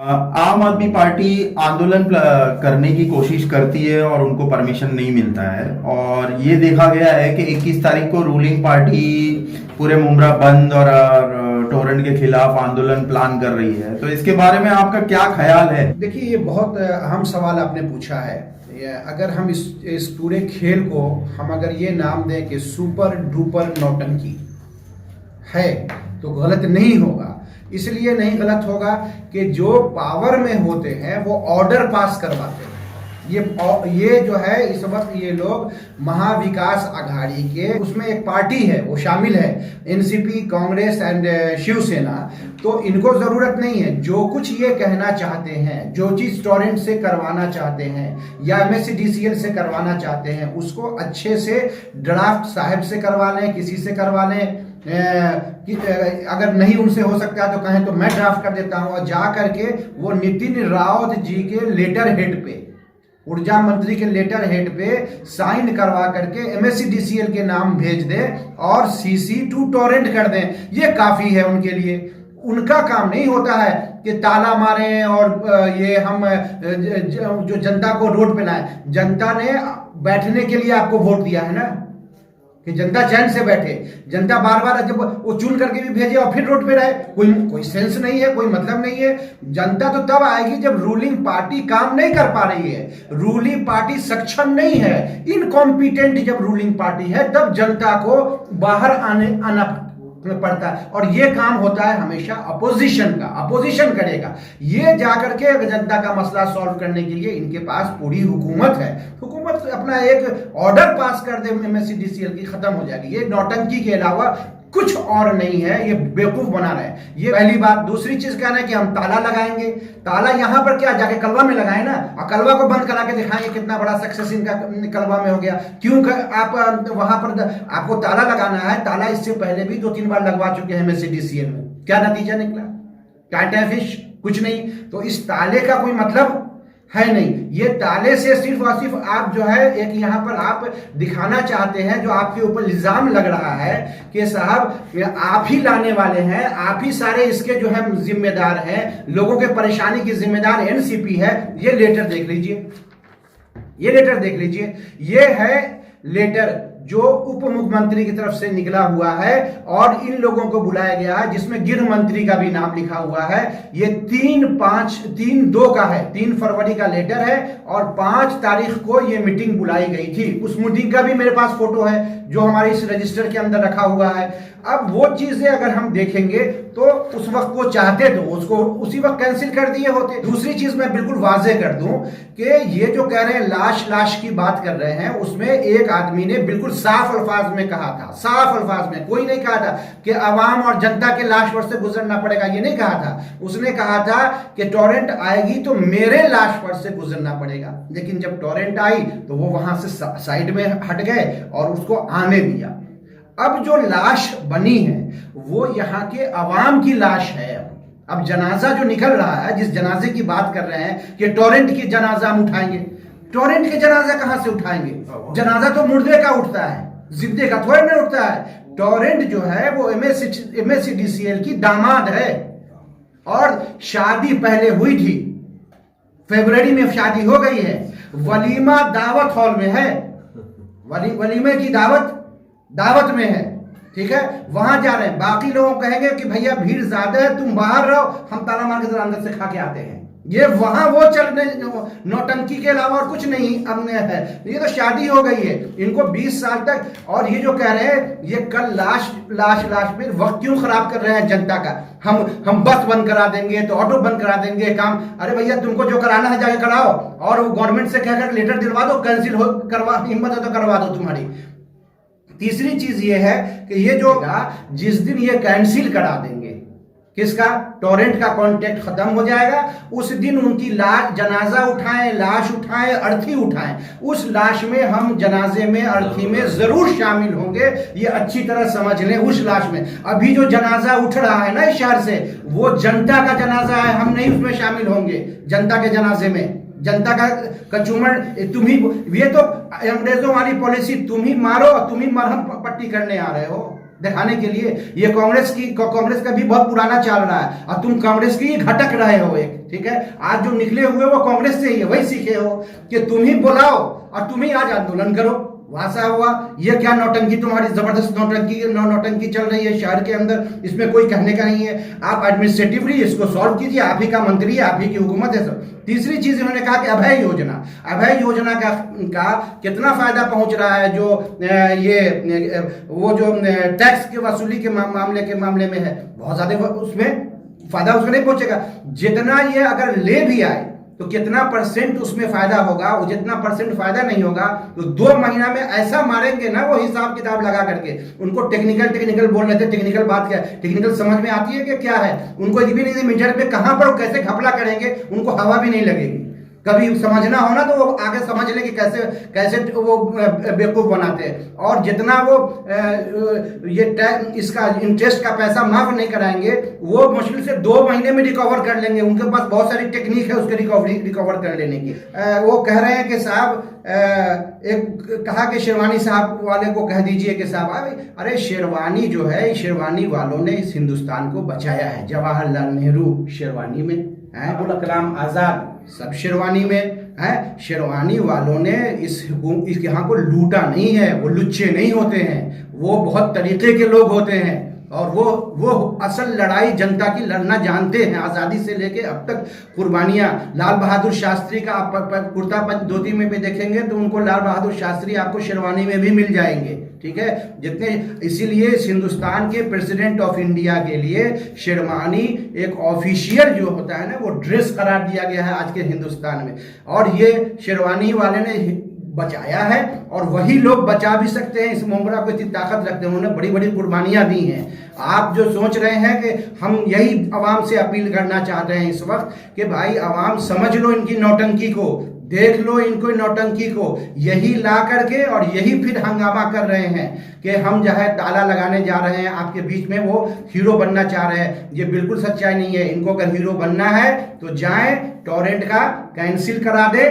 आम आदमी पार्टी आंदोलन करने की कोशिश करती है और उनको परमिशन नहीं मिलता है। और ये देखा गया है कि 21 तारीख को रूलिंग पार्टी पूरे मुमरा बंद और टोरेंट के खिलाफ आंदोलन प्लान कर रही है। तो इसके बारे में आपका क्या ख्याल है? देखिए, ये बहुत अहम सवाल आपने पूछा है। अगर हम इस पूरे खेल को हम अगर ये नाम दें कि सुपर डुपर नौटंकी है तो गलत नहीं होगा। इसलिए नहीं गलत होगा कि जो पावर में होते हैं वो ऑर्डर पास करवाते हैं। ये जो है इस वक्त ये लोग महाविकास आघाड़ी के उसमें एक पार्टी है, वो शामिल है एनसीपी, कांग्रेस एंड शिवसेना। तो इनको जरूरत नहीं है, जो कुछ ये कहना चाहते हैं, जो चीज टोरेंट से करवाना चाहते हैं या एमएससीडीसीएल से करवाना चाहते हैं, उसको अच्छे से ड्राफ्ट साहब से करवा लें, किसी से करवा लें। अगर नहीं उनसे हो सकता है तो कहें तो मैं ड्राफ्ट कर देता हूं, और जा करके वो नितिन रावत जी के लेटर हेड पे, ऊर्जा मंत्री के लेटर हेड पे साइन करवा करके एमएससीडीसीएल के नाम भेज दें और सीसी टू टोरेंट कर दें। ये काफी है उनके लिए। उनका काम नहीं होता है कि ताला मारें और ये हम जो जनता को रोड पे लाएं। जनता ने बैठने के लिए आपको वोट दिया है ना, कि जनता चैन से बैठे। जनता बार बार जब वो चुन करके भी भेजे और फिर रोड पे रहे, कोई सेंस नहीं है, कोई मतलब नहीं है। जनता तो तब आएगी जब रूलिंग पार्टी काम नहीं कर पा रही है, रूलिंग पार्टी सक्षम नहीं है, इनकॉम्पिटेंट जब रूलिंग पार्टी है तब जनता को बाहर आना पड़ता है। और ये काम होता है हमेशा अपोजिशन का, अपोजिशन करेगा। ये जाकर के जनता का मसला सॉल्व करने के लिए इनके पास पूरी हुकूमत है। हुकूमत अपना एक ऑर्डर पास कर दे एमएससीडीसीएल की, खत्म हो जाएगी। ये नौटंकी के अलावा कुछ और नहीं है, ये बेवकूफ बना रहे हैं। ये पहली बात। दूसरी चीज कहना है कि हम ताला लगाएंगे। ताला यहां पर क्या जाके कलवा में लगाए ना, और कलवा को बंद करा के दिखाएंगे कितना बड़ा सक्सेस इनका कलवा में हो गया। क्यों आप वहां पर आपको ताला लगाना है? ताला इससे पहले भी 2-3 बार लगवा चुके हैं एमएससीडीसीएल में। क्या नतीजा निकला? टाटा फिश, कुछ नहीं। तो इस ताले का कोई मतलब है नहीं। ये ताले से सिर्फ और सिर्फ आप जो है एक यहाँ पर आप दिखाना चाहते हैं, जो आपके ऊपर इल्जाम लग रहा है कि साहब आप ही लाने वाले हैं, आप ही सारे इसके जो है जिम्मेदार हैं, लोगों के परेशानी की जिम्मेदार एनसीपी है। ये लेटर देख लीजिए, ये लेटर देख लीजिए। ये है लेटर जो उप मुख्यमंत्री की तरफ से निकला हुआ है और इन लोगों को बुलाया गया है, जिसमें गृह मंत्री का भी नाम लिखा हुआ है। ये 3/2 का है, 3 फरवरी का लेटर है और 5 तारीख को ये मीटिंग बुलाई गई थी। उस मीटिंग का भी मेरे पास फोटो है जो हमारे इस रजिस्टर के अंदर रखा हुआ है। अब वो चीजें अगर हम देखेंगे तो उस वक्त वो चाहते तो उसको उसी वक्त कैंसिल कर दिए होते। दूसरी चीज मैं बिल्कुल वाजे कर दूं कि ये जो कह रहे हैं लाश की बात कर रहे हैं, उसमें एक आदमी ने बिल्कुल साफ अल्फाज में कहा था, साफ अल्फाज में, कोई नहीं कहा था कि अवाम और जनता के लाश पर से गुजरना पड़ेगा, ये नहीं कहा था। उसने कहा था कि टोरेंट आएगी तो मेरे लाश पर से गुजरना पड़ेगा। लेकिन जब टोरेंट आई तो वो वहां से साइड में हट गए और उसको आने दिया। अब जो लाश बनी है वो यहाँ के अवाम की लाश है। अब जनाजा जो निकल रहा है, जिस जनाजे की बात कर रहे हैं कि टोरेंट की जनाजा हम उठाएंगे, टोरेंट के जनाजा कहां से उठाएंगे? जनाजा तो मुर्दे का उठता है, जिंदे का थोड़ा नहीं उठता है। टोरेंट जो है वो एमएससीडीसीएल की दामाद है और शादी पहले हुई थी, फरवरी में शादी हो गई है। वलीमा दावत हॉल में है, वलीमे की दावत में है, ठीक है, वहां जा रहे हैं। बाकी लोग कहेंगे कि भैया भीड़ ज्यादा है, तुम बाहर रहो, हम ताला मार के अंदर से खा के आते हैं। ये वहां वो चलने नौटंकी के अलावा और कुछ नहीं हमने है। ये तो शादी हो गई है इनको 20 साल तक। और ये जो कह रहे हैं ये कल लाश में वक्त क्यों खराब कर रहे हैं जनता का? हम बस बंद करा देंगे तो ऑटो बंद करा देंगे काम। अरे भैया तुमको जो कराना है जाके कराओ, और वो गवर्नमेंट से कहकर लेटर दिलवा दो, कैंसिल हो करवा, हिम्मत है तो करवा दो तुम्हारी। तीसरी चीज ये है कि ये जो जिस दिन ये कैंसिल करा देंगे, किसका? टोरेंट का कॉन्टेक्ट खत्म हो जाएगा, उस दिन उनकी जनाजा उठाएं, लाश उठाएं, अर्थी उठाएं। उस लाश में हम जनाजे में, अर्थी में जरूर शामिल होंगे, ये अच्छी तरह समझ लें। उस लाश में अभी जो जनाजा उठ रहा है ना इस शहर से, वो जनता का जनाजा है, हम नहीं उसमें शामिल होंगे। जनता के जनाजे में जनता का कचूमर तुम ही, ये तो अंग्रेजों वाली पॉलिसी, तुम ही मारो, तुम ही मरहम पट्टी करने आ रहे हो। दिखाने के लिए। ये कांग्रेस का भी बहुत पुराना चाल रहा है और तुम कांग्रेस की घटक रहे हो एक, ठीक है। आज जो निकले हुए वो कांग्रेस से ही है, वही सीखे हो कि तुम ही बुलाओ और तुम ही आज आंदोलन करो। भाषा हुआ ये क्या नौटंकी, तुम्हारी जबरदस्त नौटंकी चल रही है शहर के अंदर, इसमें कोई कहने का नहीं है। आप एडमिनिस्ट्रेटिवली इसको सॉल्व कीजिए, आप ही का मंत्री है, आप ही की हुकूमत है सब। तीसरी चीज इन्होंने कहा कि अभय योजना का कितना फायदा पहुंच रहा है, जो वो जो टैक्स के वसूली के मामले में है, बहुत ज्यादा उसमें फायदा उसमें नहीं पहुंचेगा। जितना ये अगर ले भी आए तो कितना परसेंट उसमें फायदा होगा, वो जितना परसेंट फायदा नहीं होगा तो 2 महीना में ऐसा मारेंगे ना वो हिसाब किताब लगा करके। उनको टेक्निकल बोल रहे थे, टेक्निकल बात क्या है, टेक्निकल समझ में आती है कि क्या है, उनको ये भी नहीं मीटर पे कहां पर कैसे घपला करेंगे, उनको हवा भी नहीं लगेगी। कभी समझना हो ना तो वो आगे समझ ले कि कैसे वो बेवकूफ बनाते हैं। और जितना वो इसका इंटरेस्ट का पैसा माफ नहीं कराएंगे वो मुश्किल से 2 महीने में रिकवर कर लेंगे। उनके पास बहुत सारी टेक्निक है उसके रिकवर कर लेने की। वो कह रहे हैं कि साहब एक कहा कि शेरवानी साहब वाले को कह दीजिए कि साहब अरे शेरवानी जो है, शेरवानी वालों ने इस हिंदुस्तान को बचाया है। जवाहरलाल नेहरू शेरवानी में है, अब्दुल कलाम आजाद सब शेरवानी में है। शेरवानी वालों ने इस यहाँ को लूटा नहीं है, वो लुच्चे नहीं होते हैं, वो बहुत तरीके के लोग होते हैं और वो असल लड़ाई जनता की लड़ना जानते हैं। आज़ादी से लेके अब तक कुर्बानियां, लाल बहादुर शास्त्री का आप कुर्ता धोती में भी देखेंगे तो उनको लाल बहादुर शास्त्री आपको शेरवानी में भी मिल जाएंगे, ठीक है। जितने इसीलिए इस हिंदुस्तान के प्रेसिडेंट ऑफ इंडिया के लिए शेरवानी एक ऑफिशियल जो होता है ना वो ड्रेस करार दिया गया है आज के हिंदुस्तान में। और ये शेरवानी वाले ने बचाया है और वही लोग बचा भी सकते हैं। इस मुमरा को इतनी ताकत रखते हैं, उन्होंने बड़ी बड़ी कुर्बानियां दी हैं। आप जो सोच रहे हैं कि हम यही आवाम से अपील करना चाहते हैं इस वक्त कि भाई आवाम समझ लो इनकी नौटंकी को, देख लो इनको नौटंकी को, यही ला करके और यही फिर हंगामा कर रहे हैं कि हम जो है ताला लगाने जा रहे हैं आपके बीच में, वो हीरो बनना चाह रहे हैं। ये बिल्कुल सच्चाई नहीं है। इनको अगर हीरो बनना है तो जाएं टॉरेंट का कैंसिल करा दे,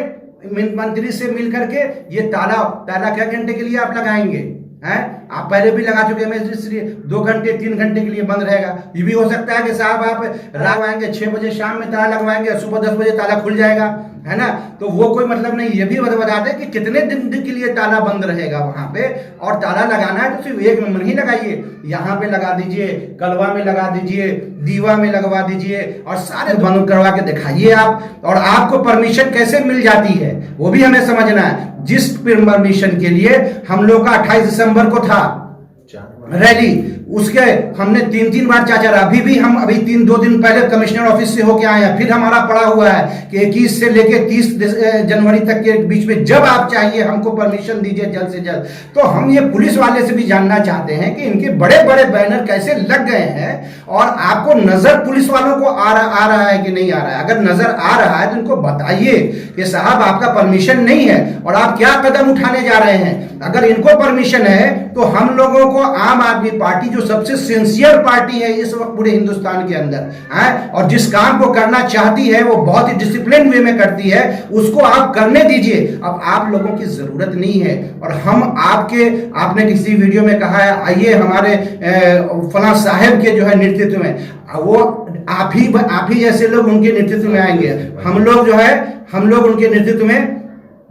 मंत्री से मिल करके। ये ताला क्या घंटे के लिए आप लगाएंगे हैं? आप पहले भी लगा चुके हैं, 2 घंटे 3 घंटे के लिए बंद रहेगा। ये भी हो सकता है कि साहब आप लगवाएंगे 6 बजे शाम में ताला लगवाएंगे, सुबह 10 बजे ताला खुल जाएगा, है ना। तो वो कोई मतलब नहीं। ये भी बता दें कि कितने दिन के लिए ताला बंद रहेगा वहां पे। और ताला लगाना है तो सिर्फ 1 नंबर ही लगाइए, यहाँ पे लगा दीजिए, कलवा में लगा दीजिए, दीवा में लगवा दीजिए और सारे बंद करवा के दिखाइए आप। और आपको परमिशन कैसे मिल जाती है वो भी हमें समझना है। जिस परमिशन के लिए हम लोग का 28 दिसंबर को था रैली, उसके हमने 3 बार चाचा, अभी 2 दिन पहले कमिश्नर ऑफिस से होके आए हैं। फिर हमारा पड़ा हुआ है कि 21 से लेके 30 जनवरी तक के बीच में जब आप चाहिए हमको परमिशन दीजिए जल्द से जल्द। तो हम ये पुलिस वाले से भी जानना चाहते हैं कि इनके बड़े बड़े बैनर कैसे लग गए हैं और आपको नजर पुलिस वालों को आ रहा है कि नहीं आ रहा है। अगर नजर आ रहा है तो इनको बताइए कि साहब आपका परमिशन नहीं है और आप क्या कदम उठाने जा रहे हैं। अगर इनको परमिशन है तो हम लोगों को, आम आदमी पार्टी जो सबसे सिंसियर पार्टी है इस वक्त पूरे हिंदुस्तान के अंदर है और जिस काम को करना चाहती है वो बहुत ही डिसिप्लिन वे में करती है, उसको आप करने दीजिए। अब आप लोगों की जरूरत नहीं है। और हम आपने किसी वीडियो में कहा है आइए हमारे फला साहब के जो है नेतृत्व में, वो आप ही जैसे लोग उनके नेतृत्व में आएंगे। हम लोग उनके नेतृत्व में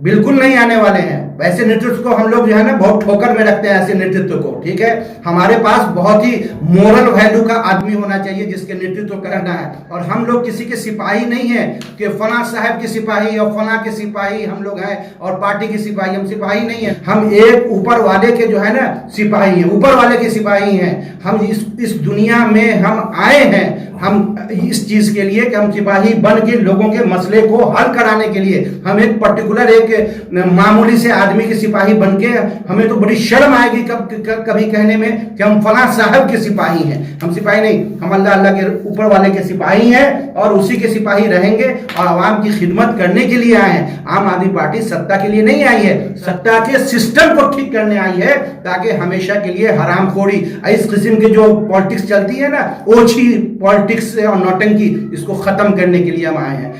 बिल्कुल नहीं आने वाले हैं। वैसे नेतृत्व को हम लोग जो है ना बहुत ठोकर में रखते हैं, ऐसे नेतृत्व को, ठीक है। हमारे पास बहुत ही मोरल वैल्यू का आदमी होना चाहिए जिसके नेतृत्व करना है। और हम लोग किसी के सिपाही नहीं है कि फला साहब के सिपाही और फला के सिपाही हम लोग हैं और पार्टी के सिपाही। हम सिपाही नहीं है, हम एक ऊपर वाले के जो है ना सिपाही है, ऊपर वाले के सिपाही हैं। हम इस दुनिया में हम आए हैं हम इस चीज के लिए कि हम सिपाही बन के लोगों के मसले को हल कराने के लिए। हम एक पर्टिकुलर एक मामूली से आदमी के सिपाही बन के, हमें तो बड़ी शर्म आएगी कभी कहने में कि हम फला साहब के सिपाही हैं। हम सिपाही नहीं, हम अल्लाह के ऊपर वाले के सिपाही हैं और उसी के सिपाही रहेंगे और आवाम की खिदमत करने के लिए आए हैं। आम आदमी पार्टी सत्ता के लिए नहीं आई है, सत्ता के सिस्टम को ठीक करने आई है ताकि हमेशा के लिए हरामखोरी, इस किस्म की जो पॉलिटिक्स चलती है ना, ओछी पॉलिटिक्स और नौटंकी, इसको खत्म करने के लिए हम आए हैं।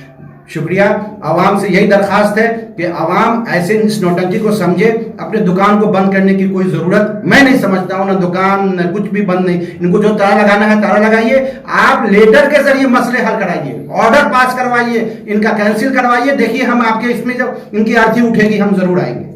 शुक्रिया। आवाम से यही दरखास्त है कि आवाम ऐसे इस नौटंकी को समझे, अपने दुकान को बंद करने की कोई जरूरत मैं नहीं समझता हूं, ना दुकान न कुछ भी बंद नहीं। इनको जो ताला लगाना है ताला लगाइए, आप लेटर के जरिए मसले हल कराइए, ऑर्डर पास करवाइए, इनका कैंसिल करवाइए। देखिए हम आपके इसमें जब इनकी आरती उठेगी हम जरूर आएंगे।